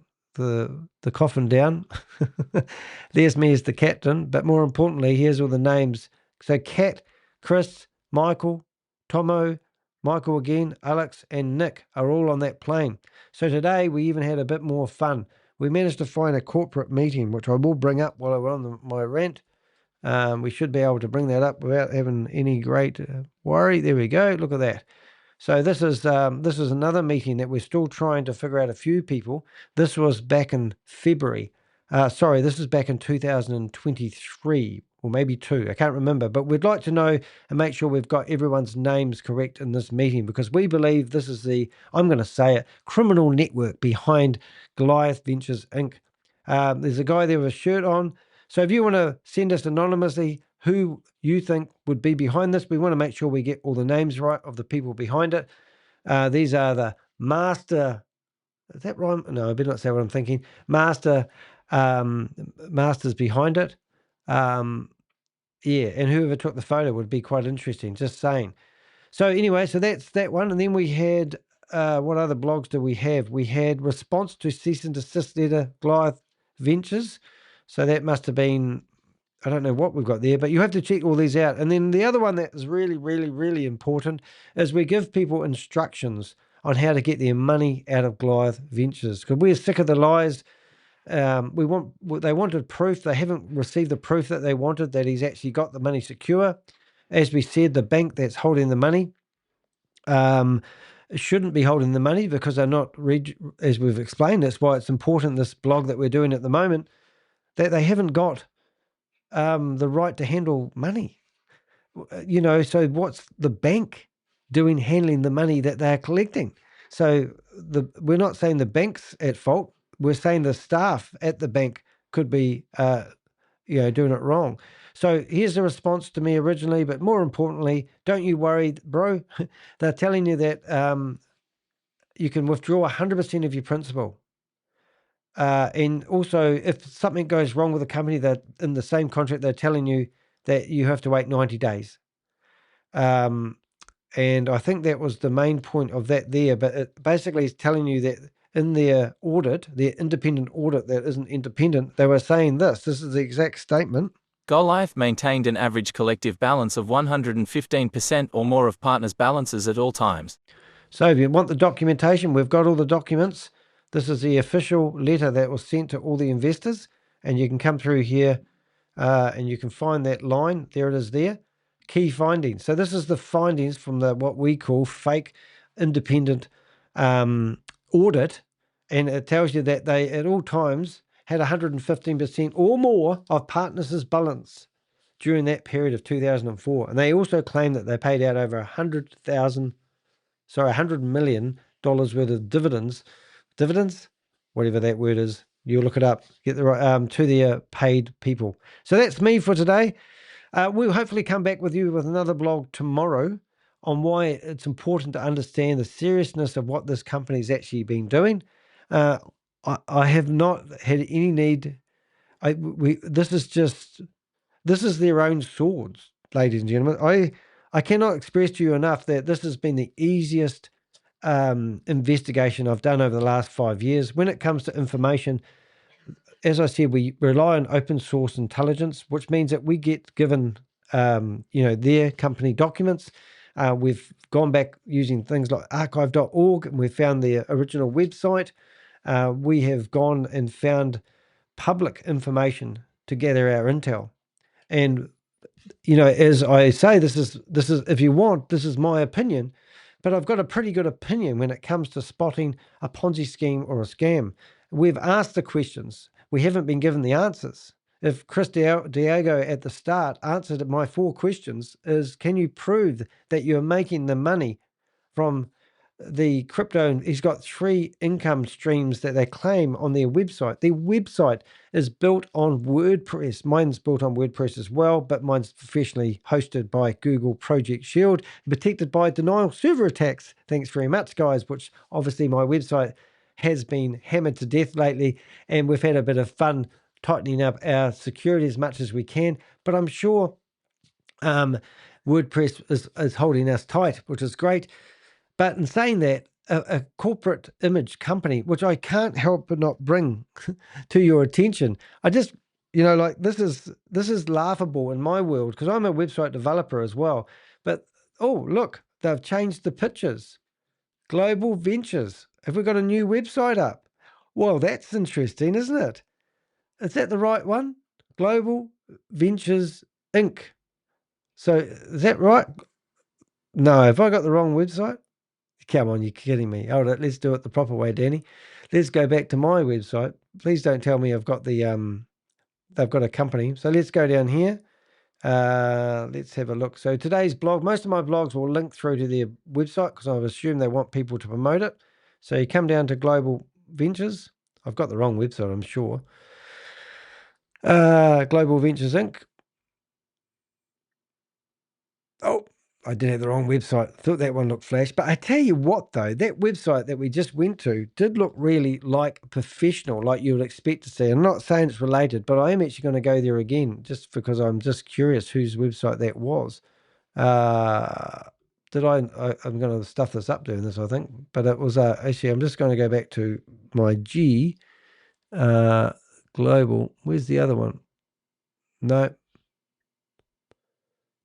coffin down. There's me as the captain, but more importantly, here's all the names. So Kat, Chris, Michael, Tomo, Michael again, Alex, and Nick are all on that plane. So today we even had a bit more fun. We managed to find a corporate meeting, which I will bring up while we're on my rant. We should be able to bring that up without having any great worry. There we go. Look at that. So this is another meeting that we're still trying to figure out a few people. This was back in February. Sorry, this is back in 2023. Or maybe 2, I can't remember, but we'd like to know and make sure we've got everyone's names correct in this meeting, because we believe this is the, I'm going to say it, criminal network behind Goliath Ventures Inc. There's a guy there with a shirt on. So if you want to send us anonymously who you think would be behind this, we want to make sure we get all the names right of the people behind it. These are the master, is that right? No, I better not say what I'm thinking. Masters behind it. Yeah, and whoever took the photo would be quite interesting, just saying. So anyway, so that's that one. And then we had, what other blogs do we have? We had response to cease and desist letter, Goliath Ventures. So that must have been, I don't know what we've got there, but you have to check all these out. And then the other one that is really, really, really important is we give people instructions on how to get their money out of Goliath Ventures, because we're sick of the lies. They wanted proof. They haven't received the proof that they wanted, that he's actually got the money secure. As we said, the bank that's holding the money shouldn't be holding the money, because they're not, as we've explained. That's why it's important, this blog that we're doing at the moment, that they haven't got the right to handle money. So what's the bank doing handling the money that they're collecting? So we're not saying the bank's at fault. We're saying the staff at the bank could be, doing it wrong. So here's the response to me originally, but more importantly, don't you worry, bro. They're telling you that you can withdraw 100% of your principal. And also, if something goes wrong with the company, that in the same contract, they're telling you that you have to wait 90 days. And I think that was the main point of that there. But it basically is telling you that in their audit, their independent audit that isn't independent, they were saying this. This is the exact statement.
Goliath maintained an average collective balance of 115% or more of partners' balances at all times.
So if you want the documentation, we've got all the documents. This is the official letter that was sent to all the investors. And you can come through here and you can find that line. There it is there. Key findings. So this is the findings from the what we call fake independent audit. And it tells you that they at all times had 115% or more of partners' balance during that period of 2004. And they also claim that they paid out over $100 million worth of dividends, whatever that word is. You'll look it up, get the right, to their paid people. So that's me for today. We'll hopefully come back with you with another blog tomorrow on why it's important to understand the seriousness of what this company's actually been doing. I have not had any need. This is their own swords, ladies and gentlemen. I cannot express to you enough that this has been the easiest investigation I've done over the last 5 years. When it comes to information, as I said, we rely on open source intelligence, which means that we get given, their company documents. We've gone back using things like archive.org, and we've found their original website. We have gone and found public information to gather our intel. And, as I say, this is, if you want, this is my opinion, but I've got a pretty good opinion when it comes to spotting a Ponzi scheme or a scam. We've asked the questions. We haven't been given the answers. If Chris Delgado at the start answered my 4 questions is, can you prove that you're making the money from the crypto? He's got 3 income streams that they claim on their website. Their website is built on WordPress. Mine's built on WordPress as well, but mine's professionally hosted by Google Project Shield, protected by denial server attacks. Thanks very much, guys, which obviously my website has been hammered to death lately, and we've had a bit of fun tightening up our security as much as we can. But I'm sure WordPress is holding us tight, which is great. But in saying that, a corporate image company, which I can't help but not bring to your attention, I just, this is laughable in my world because I'm a website developer as well. But, oh, look, they've changed the pictures. Global Ventures. Have we got a new website up? Well, that's interesting, isn't it? Is that the right one? Global Ventures Inc. So is that right? No, have I got the wrong website? Come on, you're kidding me. Hold it. Let's do it the proper way, Danny. Let's go back to my website. Please don't tell me I've got the they've got a company. So let's go down here. Let's have a look. So today's blog, most of my blogs will link through to their website because I've assumed they want people to promote it. So you come down to Global Ventures. I've got the wrong website, I'm sure. Global Ventures Inc. Oh, I did have the wrong website. Thought that one looked flash. But I tell you what, though, that website that we just went to did look really like professional, like you would expect to see. I'm not saying it's related, but I am actually going to go there again just because I'm just curious whose website that was. I'm going to stuff this up doing this, I think. But it was actually, I'm just going to go back to my Global. Where's the other one?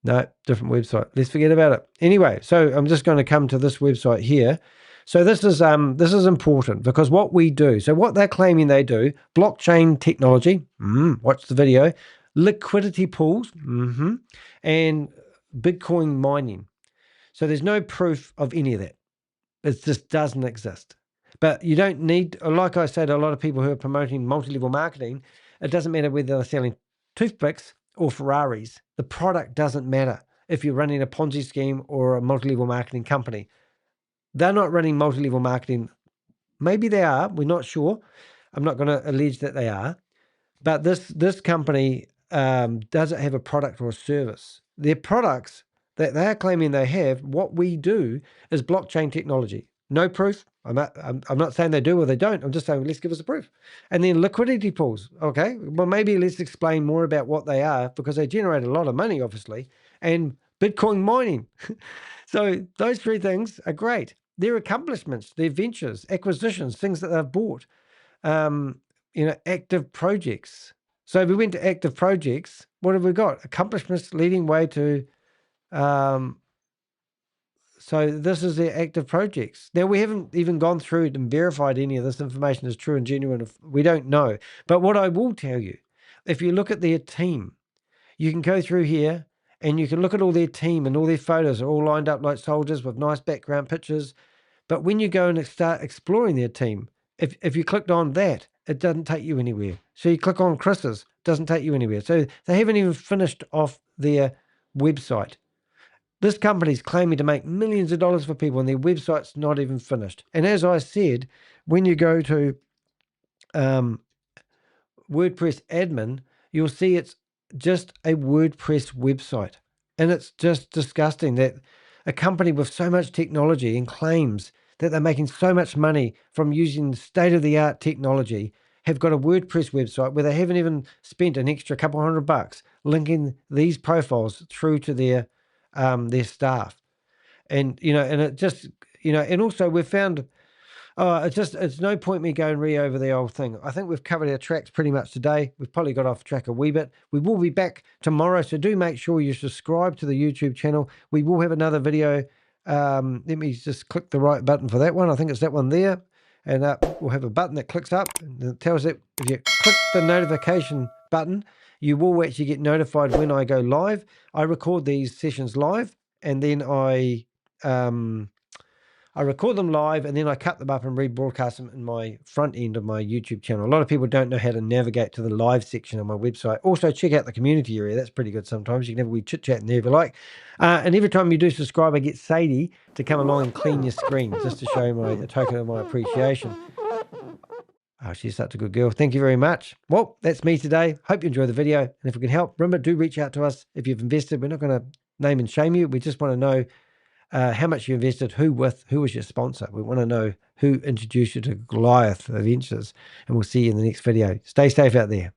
No, different website. Let's forget about it. Anyway, so I'm just going to come to this website here. So this is important because what we do, so what they're claiming they do, blockchain technology, watch the video, liquidity pools, and Bitcoin mining. So there's no proof of any of that. It just doesn't exist. But you don't need, like I said, a lot of people who are promoting multi-level marketing, it doesn't matter whether they're selling toothpicks or Ferraris. The product doesn't matter if you're running a Ponzi scheme or a multi-level marketing company. They're not running multi-level marketing. Maybe they are. We're not sure. I'm not going to allege that they are. But this company does it have a product or a service? Their products that they're claiming they have, what we do is blockchain technology. No proof. I'm not saying they do or they don't. I'm just saying, let's give us a proof. And then liquidity pools. Okay, well, maybe let's explain more about what they are, because they generate a lot of money, obviously, and Bitcoin mining. So those three things are great. Their accomplishments, their ventures, acquisitions, things that they've bought, active projects. So if we went to active projects, what have we got? Accomplishments leading way to, so this is their active projects. Now, we haven't even gone through and verified any of this information is true and genuine. We don't know. But what I will tell you, if you look at their team, you can go through here and you can look at all their team, and all their photos are all lined up like soldiers with nice background pictures. But when you go and start exploring their team, if you clicked on that, it doesn't take you anywhere. So you click on Chris's, doesn't take you anywhere. So they haven't even finished off their website. This company's claiming to make millions of dollars for people, and their website's not even finished. And as I said, when you go to WordPress admin, you'll see it's just a WordPress website. And it's just disgusting that a company with so much technology and claims that they're making so much money from using state-of-the-art technology have got a WordPress website where they haven't even spent an extra couple $100 linking these profiles through to their staff. And, and it just, and also we've found, it's no point me going over the old thing. I think we've covered our tracks pretty much today. We've probably got off track a wee bit. We will be back tomorrow, so do make sure you subscribe to the YouTube channel. We will have another video. Let me just click the right button for that one. I think it's that one there. And we'll have a button that clicks up, and it tells it, if you click the notification button, you will actually get notified when I go live. I record these sessions live, and then I record them live, and then I cut them up and rebroadcast them in my front end of my YouTube channel. A lot of people don't know how to navigate to the live section of my website. Also, check out the community area. That's pretty good sometimes. You can have a wee chit-chat in there if you like. And every time you do subscribe, I get Sadie to come along and clean your screen, just to show a token of my appreciation. Oh, she's such a good girl. Thank you very much. Well, that's me today. Hope you enjoy the video. And if we can help, remember, do reach out to us if you've invested. We're not going to name and shame you. We just want to know how much you invested, who was your sponsor. We want to know who introduced you to Goliath Ventures. And we'll see you in the next video. Stay safe out there.